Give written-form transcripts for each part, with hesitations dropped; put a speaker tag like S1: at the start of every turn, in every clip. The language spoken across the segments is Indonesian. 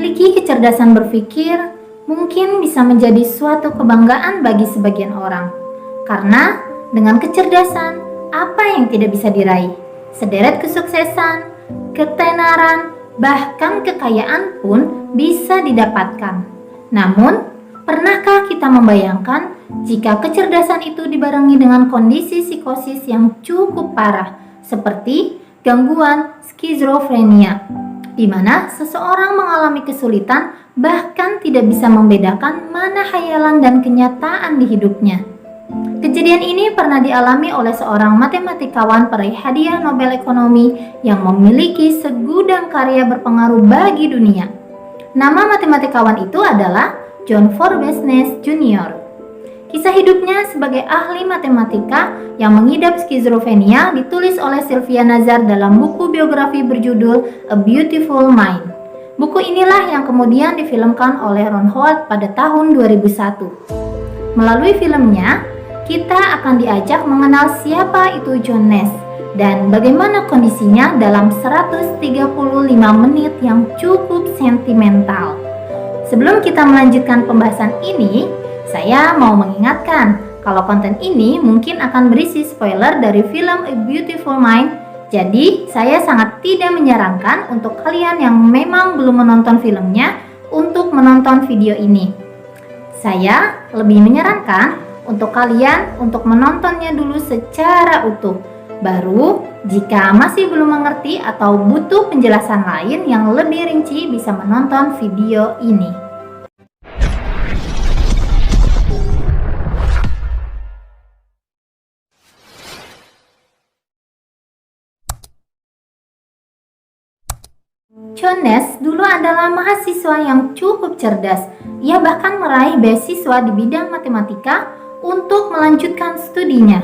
S1: Memiliki kecerdasan berpikir mungkin bisa menjadi suatu kebanggaan bagi sebagian orang. Karena dengan kecerdasan, apa yang tidak bisa diraih? Sederet kesuksesan, ketenaran, bahkan kekayaan pun bisa didapatkan. Namun, pernahkah kita membayangkan jika kecerdasan itu dibarengi dengan kondisi psikosis yang cukup parah, seperti gangguan skizofrenia, di mana seseorang mengalami kesulitan bahkan tidak bisa membedakan mana khayalan dan kenyataan di hidupnya. Kejadian ini pernah dialami oleh seorang matematikawan peraih hadiah Nobel Ekonomi yang memiliki segudang karya berpengaruh bagi dunia. Nama matematikawan itu adalah John Forbes Nash Jr. Kisah hidupnya sebagai ahli matematika yang mengidap skizofrenia ditulis oleh Sylvia Nazar dalam buku biografi berjudul A Beautiful Mind. Buku inilah yang kemudian difilmkan oleh Ron Howard pada tahun 2001. Melalui filmnya, kita akan diajak mengenal siapa itu John Nash dan bagaimana kondisinya dalam 135 menit yang cukup sentimental. Sebelum kita melanjutkan pembahasan ini, saya mau mengingatkan kalau konten ini mungkin akan berisi spoiler dari film A Beautiful Mind. Jadi, saya sangat tidak menyarankan untuk kalian yang memang belum menonton filmnya untuk menonton video ini. Saya lebih menyarankan untuk kalian untuk menontonnya dulu secara utuh. Baru, jika masih belum mengerti atau butuh penjelasan lain yang lebih rinci bisa menonton video ini. John Nash dulu adalah mahasiswa yang cukup cerdas. Ia bahkan meraih beasiswa di bidang matematika untuk melanjutkan studinya.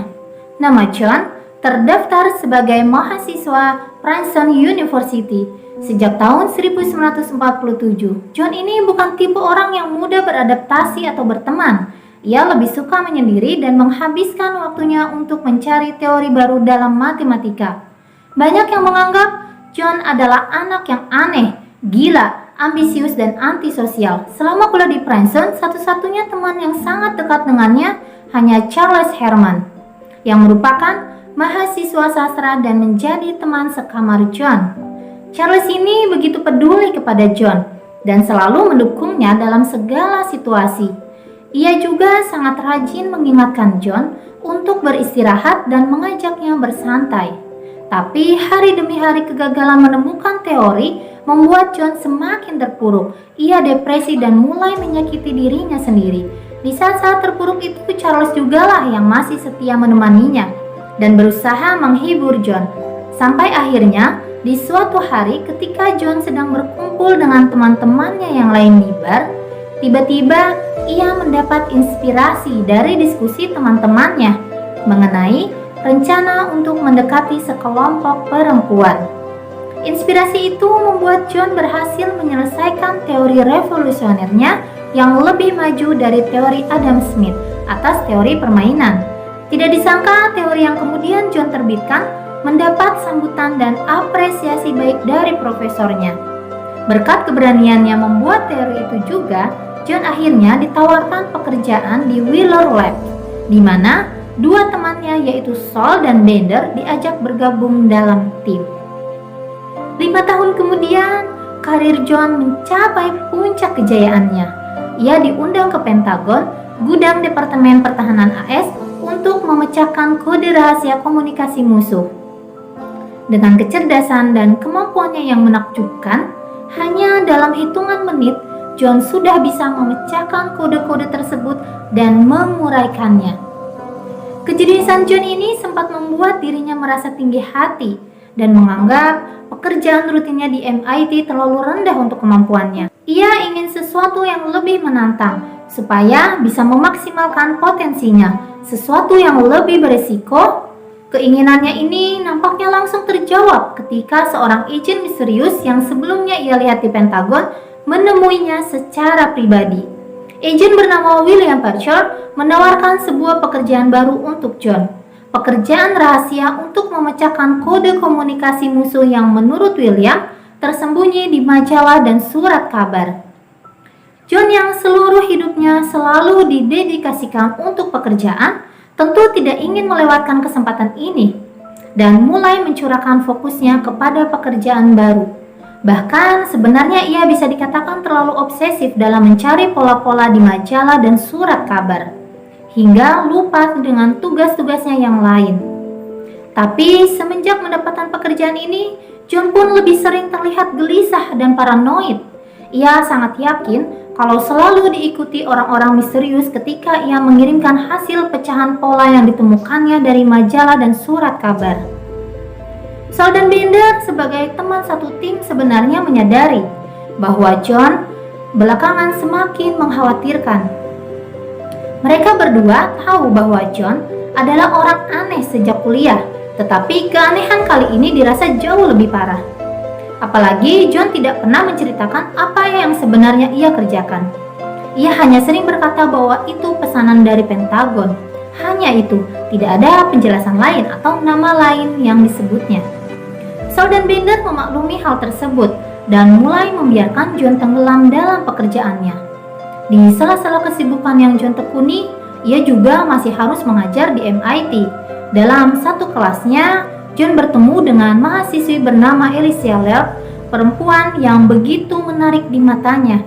S1: Nama John terdaftar sebagai mahasiswa Princeton University sejak tahun 1947. John ini bukan tipe orang yang mudah beradaptasi atau berteman. Ia lebih suka menyendiri dan menghabiskan waktunya untuk mencari teori baru dalam matematika. Banyak yang menganggap John adalah anak yang aneh, gila, ambisius, dan antisosial. Selama kuliah di Princeton, satu-satunya teman yang sangat dekat dengannya hanya Charles Herman, yang merupakan mahasiswa sastra dan menjadi teman sekamar John. Charles ini begitu peduli kepada John dan selalu mendukungnya dalam segala situasi. Ia juga sangat rajin mengingatkan John untuk beristirahat dan mengajaknya bersantai. Tapi hari demi hari kegagalan menemukan teori membuat John semakin terpuruk. Ia depresi dan mulai menyakiti dirinya sendiri. Di saat-saat terpuruk itu Charles jugalah yang masih setia menemaninya dan berusaha menghibur John. Sampai akhirnya di suatu hari ketika John sedang berkumpul dengan teman-temannya yang lain di bar, tiba-tiba ia mendapat inspirasi dari diskusi teman-temannya mengenai rencana untuk mendekati sekelompok perempuan. Inspirasi itu membuat John berhasil menyelesaikan teori revolusionernya yang lebih maju dari teori Adam Smith atas teori permainan. Tidak disangka teori yang kemudian John terbitkan mendapat sambutan dan apresiasi baik dari profesornya. Berkat keberaniannya membuat teori itu juga, John akhirnya ditawarkan pekerjaan di Wheeler Lab, di mana dua temannya yaitu Sol dan Bender diajak bergabung dalam tim. 5 tahun kemudian, karir John mencapai puncak kejayaannya. Ia diundang ke Pentagon, gudang Departemen Pertahanan AS, untuk memecahkan kode rahasia komunikasi musuh. Dengan kecerdasan dan kemampuannya yang menakjubkan, hanya dalam hitungan menit, John sudah bisa memecahkan kode-kode tersebut dan menguraikannya. Kejeniusan John ini sempat membuat dirinya merasa tinggi hati dan menganggap pekerjaan rutinnya di MIT terlalu rendah untuk kemampuannya. Ia ingin sesuatu yang lebih menantang supaya bisa memaksimalkan potensinya, sesuatu yang lebih berisiko. Keinginannya ini nampaknya langsung terjawab ketika seorang agen misterius yang sebelumnya ia lihat di Pentagon menemuinya secara pribadi. Agen bernama William Parcher menawarkan sebuah pekerjaan baru untuk John. Pekerjaan rahasia untuk memecahkan kode komunikasi musuh yang menurut William tersembunyi di majalah dan surat kabar. John yang seluruh hidupnya selalu didedikasikan untuk pekerjaan, tentu tidak ingin melewatkan kesempatan ini dan mulai mencurahkan fokusnya kepada pekerjaan baru. Bahkan sebenarnya ia bisa dikatakan terlalu obsesif dalam mencari pola-pola di majalah dan surat kabar, hingga lupa dengan tugas-tugasnya yang lain. Tapi semenjak mendapatkan pekerjaan ini, John pun lebih sering terlihat gelisah dan paranoid. Ia sangat yakin kalau selalu diikuti orang-orang misterius ketika ia mengirimkan hasil pecahan pola yang ditemukannya dari majalah dan surat kabar. Saul dan Bender sebagai teman satu tim sebenarnya menyadari bahwa John belakangan semakin mengkhawatirkan. Mereka berdua tahu bahwa John adalah orang aneh sejak kuliah, tetapi keanehan kali ini dirasa jauh lebih parah. Apalagi John tidak pernah menceritakan apa yang sebenarnya ia kerjakan. Ia hanya sering berkata bahwa itu pesanan dari Pentagon. Hanya itu, tidak ada penjelasan lain atau nama lain yang disebutnya. Saul dan Bender memaklumi hal tersebut dan mulai membiarkan John tenggelam dalam pekerjaannya. Di sela-sela kesibukan yang John tekuni, ia juga masih harus mengajar di MIT. Dalam satu kelasnya, John bertemu dengan mahasiswi bernama Alicia Leop, perempuan yang begitu menarik di matanya.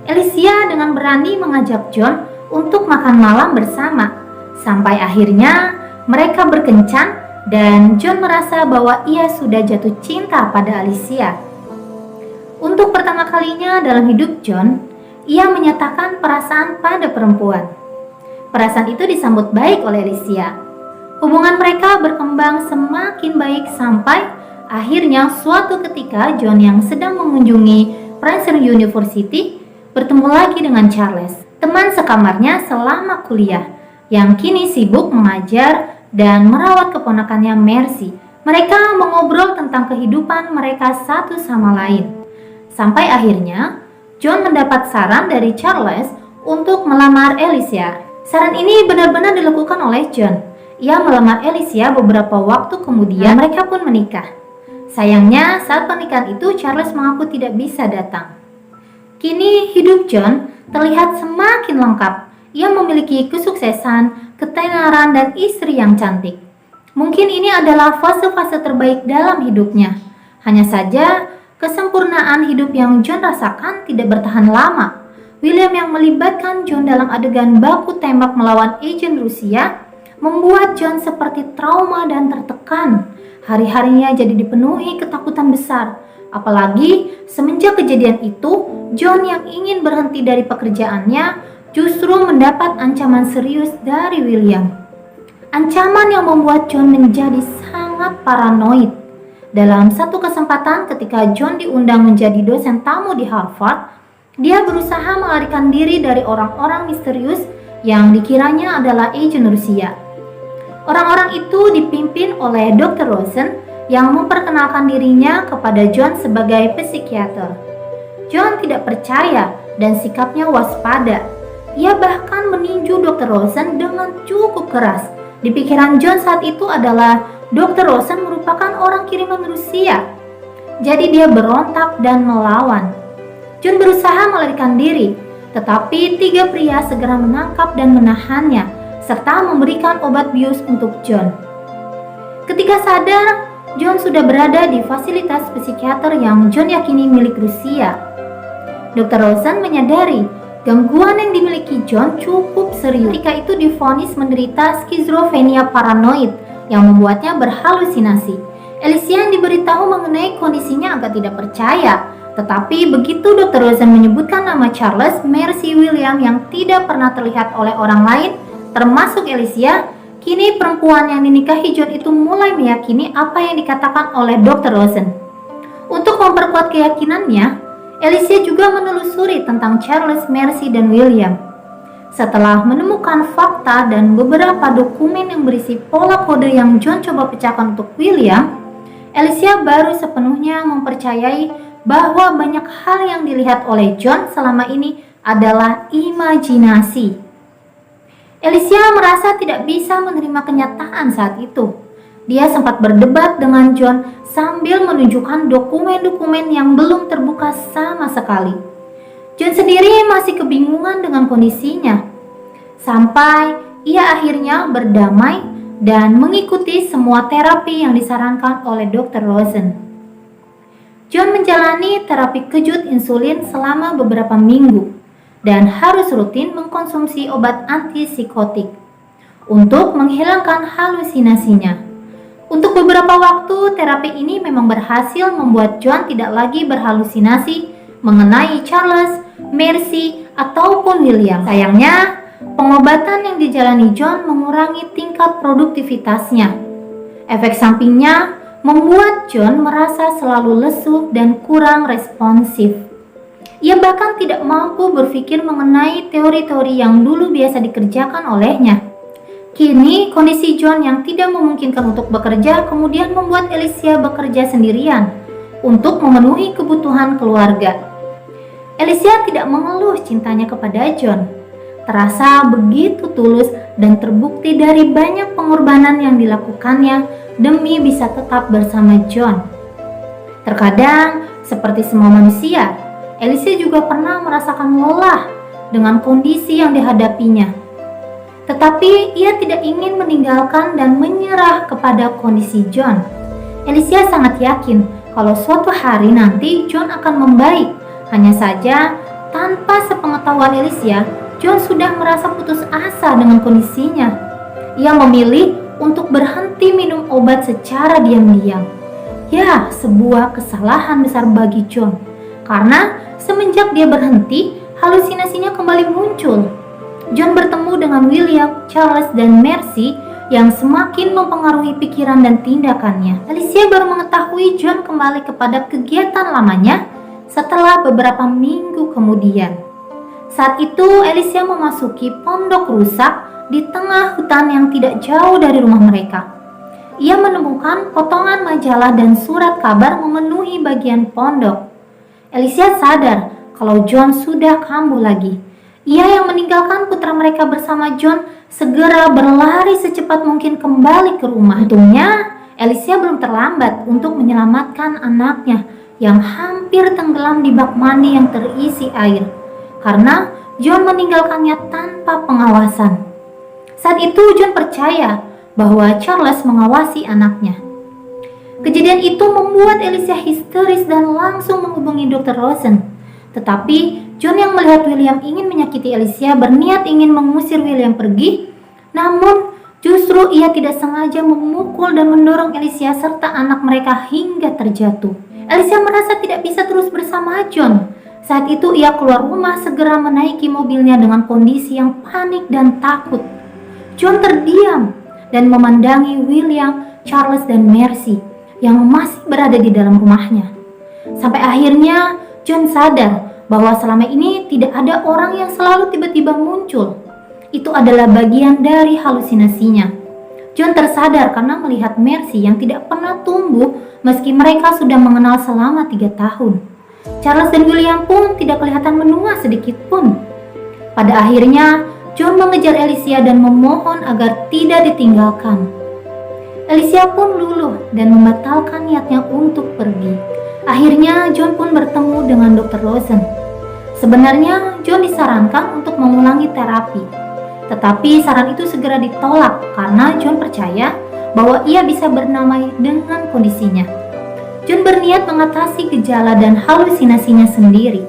S1: Alicia dengan berani mengajak John untuk makan malam bersama, sampai akhirnya mereka berkencan dan John merasa bahwa ia sudah jatuh cinta pada Alicia. Untuk pertama kalinya dalam hidup John, ia menyatakan perasaan pada perempuan. Perasaan itu disambut baik oleh Alicia. Hubungan mereka berkembang semakin baik sampai akhirnya suatu ketika John yang sedang mengunjungi Princeton University bertemu lagi dengan Charles, teman sekamarnya selama kuliah, yang kini sibuk mengajar dan merawat keponakannya Mercy. Mereka mengobrol tentang kehidupan mereka satu sama lain. Sampai akhirnya John mendapat saran dari Charles untuk melamar Alicia. Saran ini benar-benar dilakukan oleh John. Ia melamar Alicia beberapa waktu kemudian mereka pun menikah. Sayangnya saat pernikahan itu Charles mengaku tidak bisa datang. Kini hidup John terlihat semakin lengkap. Ia memiliki kesuksesan, ketenaran, dan istri yang cantik. Mungkin ini adalah fase-fase terbaik dalam hidupnya. Hanya saja, kesempurnaan hidup yang John rasakan tidak bertahan lama. William yang melibatkan John dalam adegan baku tembak melawan agen Rusia membuat John seperti trauma dan tertekan. Hari-harinya jadi dipenuhi ketakutan besar. Apalagi semenjak kejadian itu, John yang ingin berhenti dari pekerjaannya justru mendapat ancaman serius dari William. Ancaman yang membuat John menjadi sangat paranoid. Dalam satu kesempatan ketika John diundang menjadi dosen tamu di Harvard, dia berusaha melarikan diri dari orang-orang misterius yang dikiranya adalah agen Rusia. Orang-orang itu dipimpin oleh Dr. Rosen yang memperkenalkan dirinya kepada John sebagai psikiater. John tidak percaya dan sikapnya waspada. Ia bahkan meninju Dr. Rosen dengan cukup keras. Di pikiran John saat itu adalah Dr. Rosen merupakan orang kiriman Rusia. Jadi dia berontak dan melawan. John berusaha melarikan diri, tetapi 3 pria segera menangkap dan menahannya, serta memberikan obat bius untuk John. Ketika sadar, John sudah berada di fasilitas psikiater yang John yakini milik Rusia. Dr. Rosen menyadari gangguan yang dimiliki John cukup serius. Ketika itu divonis menderita skizofrenia paranoid yang membuatnya berhalusinasi. Alicia yang diberitahu mengenai kondisinya agak tidak percaya. Tetapi begitu Dr. Rosen menyebutkan nama Charles, Mercy, William yang tidak pernah terlihat oleh orang lain, termasuk Alicia, kini perempuan yang dinikahi John itu mulai meyakini apa yang dikatakan oleh Dr. Rosen. Untuk memperkuat keyakinannya, Alicia juga menelusuri tentang Charles, Mercy, dan William. Setelah menemukan fakta dan beberapa dokumen yang berisi pola kode yang John coba pecahkan untuk William, Alicia baru sepenuhnya mempercayai bahwa banyak hal yang dilihat oleh John selama ini adalah imajinasi. Alicia merasa tidak bisa menerima kenyataan saat itu. Dia sempat berdebat dengan John sambil menunjukkan dokumen-dokumen yang belum terbuka sama sekali. John sendiri masih kebingungan dengan kondisinya. Sampai ia akhirnya berdamai dan mengikuti semua terapi yang disarankan oleh Dr. Rosen. John menjalani terapi kejut insulin selama beberapa minggu dan harus rutin mengkonsumsi obat antipsikotik untuk menghilangkan halusinasinya. Untuk beberapa waktu, terapi ini memang berhasil membuat John tidak lagi berhalusinasi mengenai Charles, Mercy, ataupun William. Sayangnya, pengobatan yang dijalani John mengurangi tingkat produktivitasnya. Efek sampingnya membuat John merasa selalu lesu dan kurang responsif. Ia bahkan tidak mampu berpikir mengenai teori-teori yang dulu biasa dikerjakan olehnya. Kini, kondisi John yang tidak memungkinkan untuk bekerja kemudian membuat Alicia bekerja sendirian untuk memenuhi kebutuhan keluarga. Alicia tidak mengeluh cintanya kepada John. Terasa begitu tulus dan terbukti dari banyak pengorbanan yang dilakukannya demi bisa tetap bersama John. Terkadang, seperti semua manusia, Alicia juga pernah merasakan lelah dengan kondisi yang dihadapinya. Tetapi ia tidak ingin meninggalkan dan menyerah kepada kondisi John. Alicia sangat yakin kalau suatu hari nanti John akan membaik. Hanya saja, tanpa sepengetahuan Alicia, John sudah merasa putus asa dengan kondisinya. Ia memilih untuk berhenti minum obat secara diam-diam. Ya, sebuah kesalahan besar bagi John. Karena semenjak dia berhenti, halusinasinya kembali muncul. John bertemu dengan William, Charles, dan Mercy yang semakin mempengaruhi pikiran dan tindakannya. Alicia baru mengetahui John kembali kepada kegiatan lamanya setelah beberapa minggu kemudian. Saat itu, Alicia memasuki pondok rusak di tengah hutan yang tidak jauh dari rumah mereka. Ia menemukan potongan majalah dan surat kabar memenuhi bagian pondok. Alicia sadar kalau John sudah kambuh lagi. Ia yang meninggalkan putra mereka bersama John segera berlari secepat mungkin kembali ke rumah. Untungnya, Alicia belum terlambat untuk menyelamatkan anaknya yang hampir tenggelam di bak mandi yang terisi air karena John meninggalkannya tanpa pengawasan. Saat itu John percaya bahwa Charles mengawasi anaknya. Kejadian itu membuat Alicia histeris dan langsung menghubungi Dr. Rosen. Tetapi John yang melihat William ingin menyakiti Alicia berniat ingin mengusir William pergi. Namun justru ia tidak sengaja memukul dan mendorong Alicia serta anak mereka hingga terjatuh. Alicia merasa tidak bisa terus bersama John. Saat itu ia keluar rumah segera menaiki mobilnya dengan kondisi yang panik dan takut. John terdiam dan memandangi William, Charles, dan Mercy yang masih berada di dalam rumahnya. Sampai akhirnya John sadar bahwa selama ini tidak ada orang yang selalu tiba-tiba muncul. Itu adalah bagian dari halusinasinya. John tersadar karena melihat Mercy yang tidak pernah tumbuh meski mereka sudah mengenal selama 3 tahun. Charles dan William pun tidak kelihatan menua sedikit pun. Pada akhirnya, John mengejar Alicia dan memohon agar tidak ditinggalkan. Alicia pun luluh dan membatalkan niatnya untuk pergi. Akhirnya John pun bertemu dengan Dr. Rosen. Sebenarnya John disarankan untuk mengulangi terapi. Tetapi saran itu segera ditolak karena John percaya bahwa ia bisa berdamai dengan kondisinya. John berniat mengatasi gejala dan halusinasinya sendiri.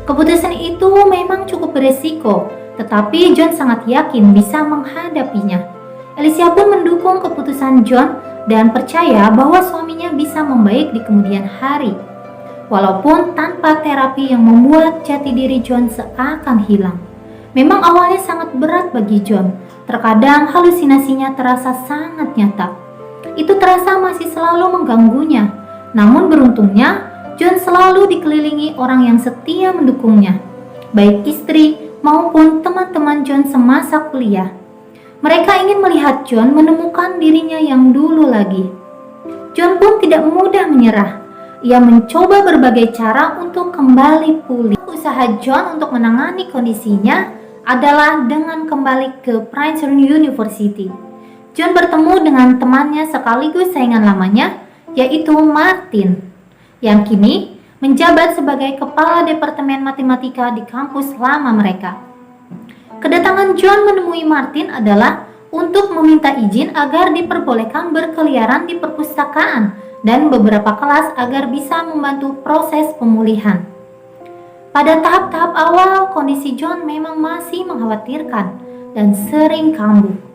S1: Keputusan itu memang cukup beresiko, tetapi John sangat yakin bisa menghadapinya. Alicia pun mendukung keputusan John dan percaya bahwa suaminya bisa membaik di kemudian hari. Walaupun tanpa terapi yang membuat jati diri John seakan hilang. Memang awalnya sangat berat bagi John. Terkadang halusinasinya terasa sangat nyata. Itu terasa masih selalu mengganggunya. Namun beruntungnya, John selalu dikelilingi orang yang setia mendukungnya. Baik istri maupun teman-teman John semasa kuliah. Mereka ingin melihat John menemukan dirinya yang dulu lagi. John pun tidak mudah menyerah. Ia mencoba berbagai cara untuk kembali pulih. Usaha John untuk menangani kondisinya adalah dengan kembali ke Princeton University. John bertemu dengan temannya sekaligus saingan lamanya, yaitu Martin, yang kini menjabat sebagai kepala departemen matematika di kampus lama mereka. Kedatangan John menemui Martin adalah untuk meminta izin agar diperbolehkan berkeliaran di perpustakaan dan beberapa kelas agar bisa membantu proses pemulihan. Pada tahap-tahap awal, kondisi John memang masih mengkhawatirkan dan sering kambuh.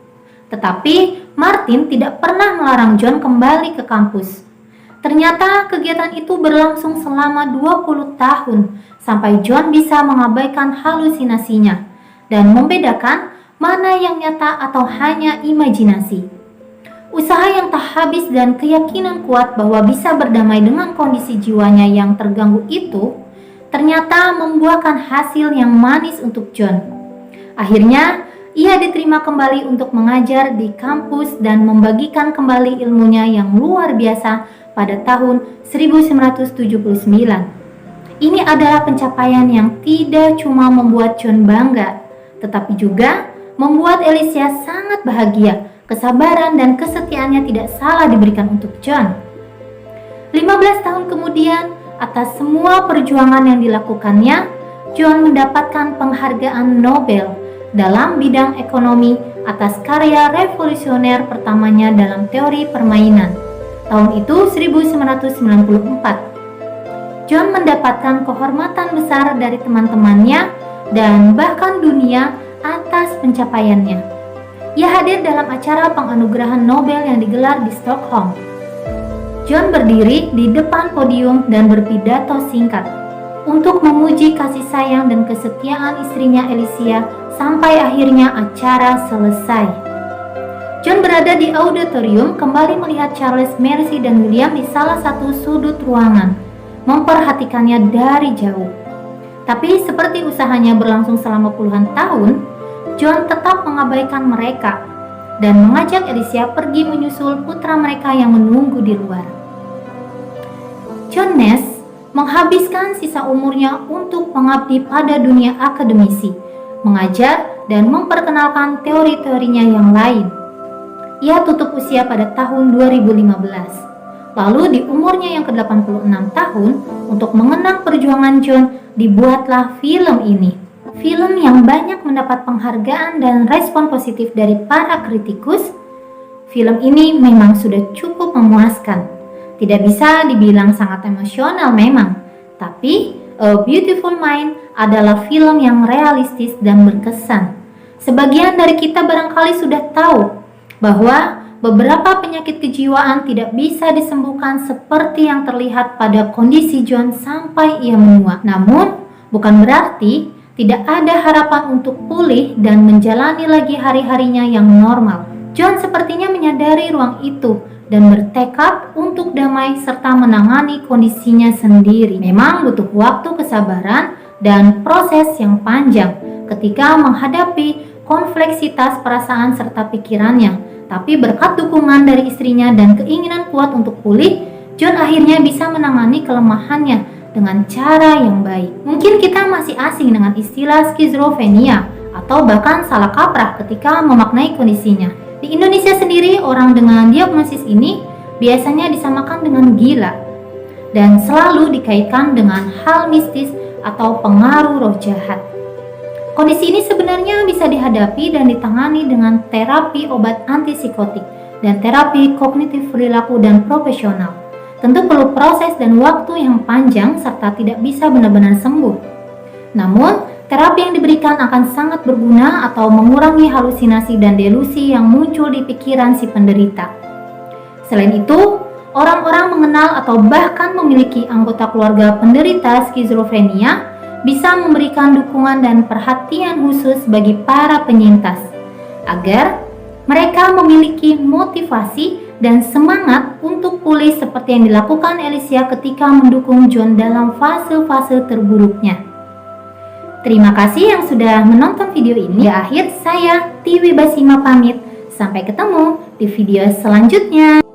S1: Tetapi Martin tidak pernah melarang John kembali ke kampus. Ternyata kegiatan itu berlangsung selama 20 tahun sampai John bisa mengabaikan halusinasinya dan membedakan mana yang nyata atau hanya imajinasi. Usaha yang tak habis dan keyakinan kuat bahwa bisa berdamai dengan kondisi jiwanya yang terganggu itu ternyata membuahkan hasil yang manis untuk John. Akhirnya, ia diterima kembali untuk mengajar di kampus dan membagikan kembali ilmunya yang luar biasa pada tahun 1979. Ini adalah pencapaian yang tidak cuma membuat John bangga, tetapi juga membuat Alicia sangat bahagia. Kesabaran dan kesetiaannya tidak salah diberikan untuk John. 15 tahun kemudian, atas semua perjuangan yang dilakukannya, John mendapatkan penghargaan Nobel dalam bidang ekonomi atas karya revolusioner pertamanya dalam teori permainan. Tahun itu 1994. John mendapatkan kehormatan besar dari teman-temannya dan bahkan dunia atas pencapaiannya. Ia hadir dalam acara penganugerahan Nobel yang digelar di Stockholm. John berdiri di depan podium dan berpidato singkat untuk memuji kasih sayang dan kesetiaan istrinya Alicia sampai akhirnya acara selesai. John berada di auditorium kembali melihat Charles, Mercy, dan William di salah satu sudut ruangan, memperhatikannya dari jauh. Tapi seperti usahanya berlangsung selama puluhan tahun, John tetap mengabaikan mereka dan mengajak Alicia pergi menyusul putra mereka yang menunggu di luar. John Nash menghabiskan sisa umurnya untuk mengabdi pada dunia akademisi, mengajar dan memperkenalkan teori-teorinya yang lain. Ia tutup usia pada tahun 2015. Lalu di umurnya yang ke-86 tahun, untuk mengenang perjuangan John, dibuatlah film ini. Film yang banyak mendapat penghargaan dan respon positif dari para kritikus. Film ini memang sudah cukup memuaskan. Tidak bisa dibilang sangat emosional memang, tapi A Beautiful Mind adalah film yang realistis dan berkesan. Sebagian dari kita barangkali sudah tahu bahwa beberapa penyakit kejiwaan tidak bisa disembuhkan seperti yang terlihat pada kondisi John sampai ia menua. Namun, bukan berarti tidak ada harapan untuk pulih dan menjalani lagi hari-harinya yang normal. John sepertinya menyadari ruang itu dan bertekad untuk damai serta menangani kondisinya sendiri. Memang butuh waktu, kesabaran, dan proses yang panjang ketika menghadapi kompleksitas perasaan serta pikirannya. Tapi berkat dukungan dari istrinya dan keinginan kuat untuk pulih, John akhirnya bisa menangani kelemahannya dengan cara yang baik. Mungkin kita masih asing dengan istilah skizofrenia atau bahkan salah kaprah ketika memaknai kondisinya. Di Indonesia sendiri, orang dengan diagnosis ini biasanya disamakan dengan gila dan selalu dikaitkan dengan hal mistis atau pengaruh roh jahat. Kondisi ini sebenarnya bisa dihadapi dan ditangani dengan terapi obat antipsikotik dan terapi kognitif perilaku dan profesional. Tentu perlu proses dan waktu yang panjang serta tidak bisa benar-benar sembuh. Namun, terapi yang diberikan akan sangat berguna atau mengurangi halusinasi dan delusi yang muncul di pikiran si penderita. Selain itu, orang-orang mengenal atau bahkan memiliki anggota keluarga penderita skizofrenia bisa memberikan dukungan dan perhatian khusus bagi para penyintas, agar mereka memiliki motivasi dan semangat untuk pulih seperti yang dilakukan Alicia ketika mendukung John dalam fase-fase terburuknya. Terima kasih yang sudah menonton video ini. Di akhir, saya Tiwi Basima pamit. Sampai ketemu di video selanjutnya.